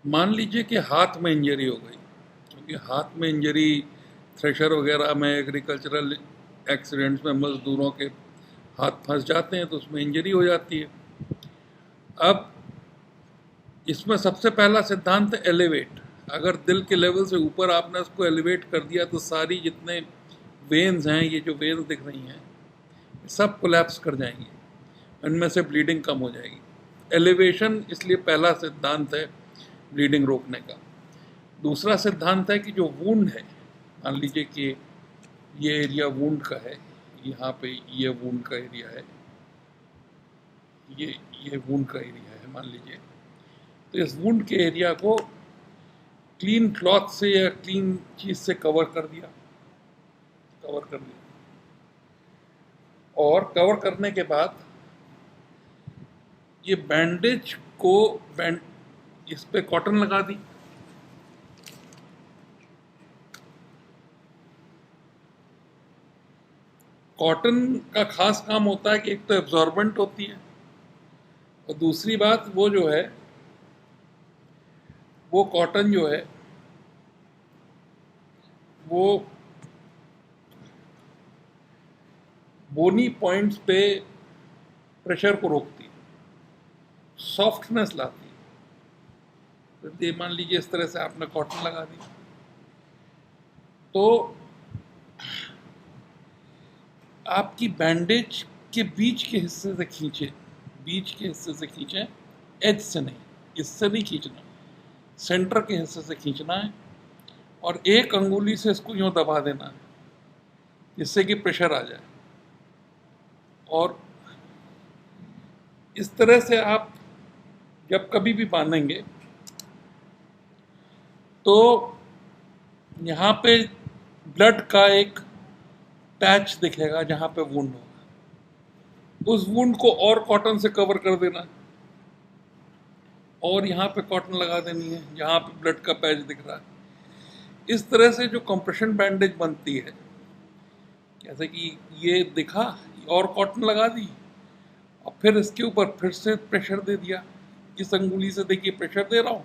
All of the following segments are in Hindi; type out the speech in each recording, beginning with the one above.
मान लीजिए कि हाथ में इंजरी हो गई, क्योंकि हाथ में इंजरी थ्रेशर वगैरह में, एग्रीकल्चरल एक्सीडेंट्स में मजदूरों के हाथ फंस जाते हैं तो उसमें इंजरी हो जाती है। अब इसमें सबसे पहला सिद्धांत है एलिवेट। अगर दिल के लेवल से ऊपर आपने उसको एलिवेट कर दिया तो सारी जितने वेन्स हैं, ये जो वेन्स दिख रही हैं, सब कोलैप्स कर जाएंगी, इनमें से ब्लीडिंग कम हो जाएगी। एलिवेशन इसलिए पहला सिद्धांत है ब्लीडिंग रोकने का। दूसरा सिद्धांत है कि जो वुंड है, मान लीजिए कि ये एरिया वुंड का है, यहाँ पे ये वुंड का एरिया है, ये वुंड का एरिया है मान लीजिए, तो इस वुंड के एरिया को क्लीन क्लॉथ से या क्लीन चीज से कवर कर दिया, और कवर करने के बाद ये बैंडेज को इस पे कॉटन लगा दी। कॉटन का खास काम होता है कि एक तो एब्जॉर्बेंट होती है, और दूसरी बात वो जो है, वो कॉटन जो है वो बोनी पॉइंट्स पे प्रेशर को रोकती है, सॉफ्टनेस लाती है। तो ये मान लीजिए इस तरह से आपने कॉटन लगा दी, तो आपकी बैंडेज के बीच के हिस्से से खींचे, एज से नहीं, इससे नहीं खींचना, सेंटर के हिस्से से खींचना है, और एक अंगुली से इसको यूं दबा देना है जिससे कि प्रेशर आ जाए। और इस तरह से आप जब कभी भी बांधेंगे तो यहाँ पे ब्लड का एक पैच दिखेगा जहाँ पे वुंड होगा, उस वुंड को और कॉटन से कवर कर देना है, और यहाँ पे कॉटन लगा देनी है जहाँ पे ब्लड का पैच दिख रहा है। इस तरह से जो कंप्रेशन बैंडेज बनती है, जैसे कि ये दिखा और कॉटन लगा दी, और फिर इसके ऊपर फिर से प्रेशर दे दिया, इस अंगुली से देखिए प्रेशर दे रहा हूँ,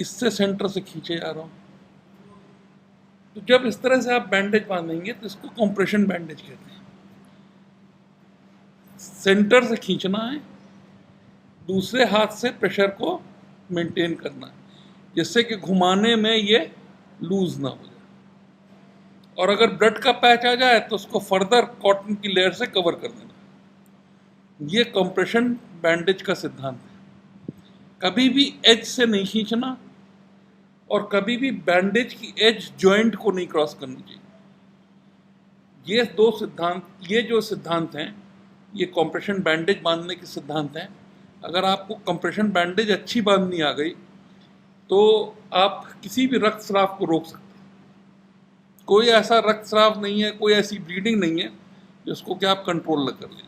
इससे सेंटर से खींचे जा रहा हूँ। तो जब इस तरह से आप बैंडेज बांधेंगे तो इसको कंप्रेशन बैंडेज कहते हैं। सेंटर से खींचना है, दूसरे हाथ से प्रेशर को मेंटेन करना है, जिससे कि घुमाने में ये लूज ना हो जाए, और अगर ब्लड का पैच आ जाए तो उसको फर्दर कॉटन की लेयर से कवर कर देना। ये कंप्रेशन बैंडेज का सिद्धांत है। कभी भी एज से नहीं खींचना, और कभी भी बैंडेज की एज जॉइंट को नहीं क्रॉस करनी चाहिए। ये जो सिद्धांत हैं, ये कंप्रेशन बैंडेज बांधने के सिद्धांत हैं। अगर आपको कंप्रेशन बैंडेज अच्छी बांधनी आ गई तो आप किसी भी रक्तस्राव को रोक सकते हैं। कोई ऐसा रक्तस्राव नहीं है, कोई ऐसी ब्लीडिंग नहीं है जिसको कि आप कंट्रोल न कर लीजिए।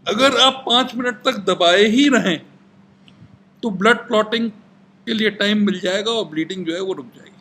अगर आप 5 मिनट तक दबाए ही रहें तो ब्लड क्लॉटिंग के लिए टाइम मिल जाएगा और ब्लीडिंग जो है वो रुक जाएगी।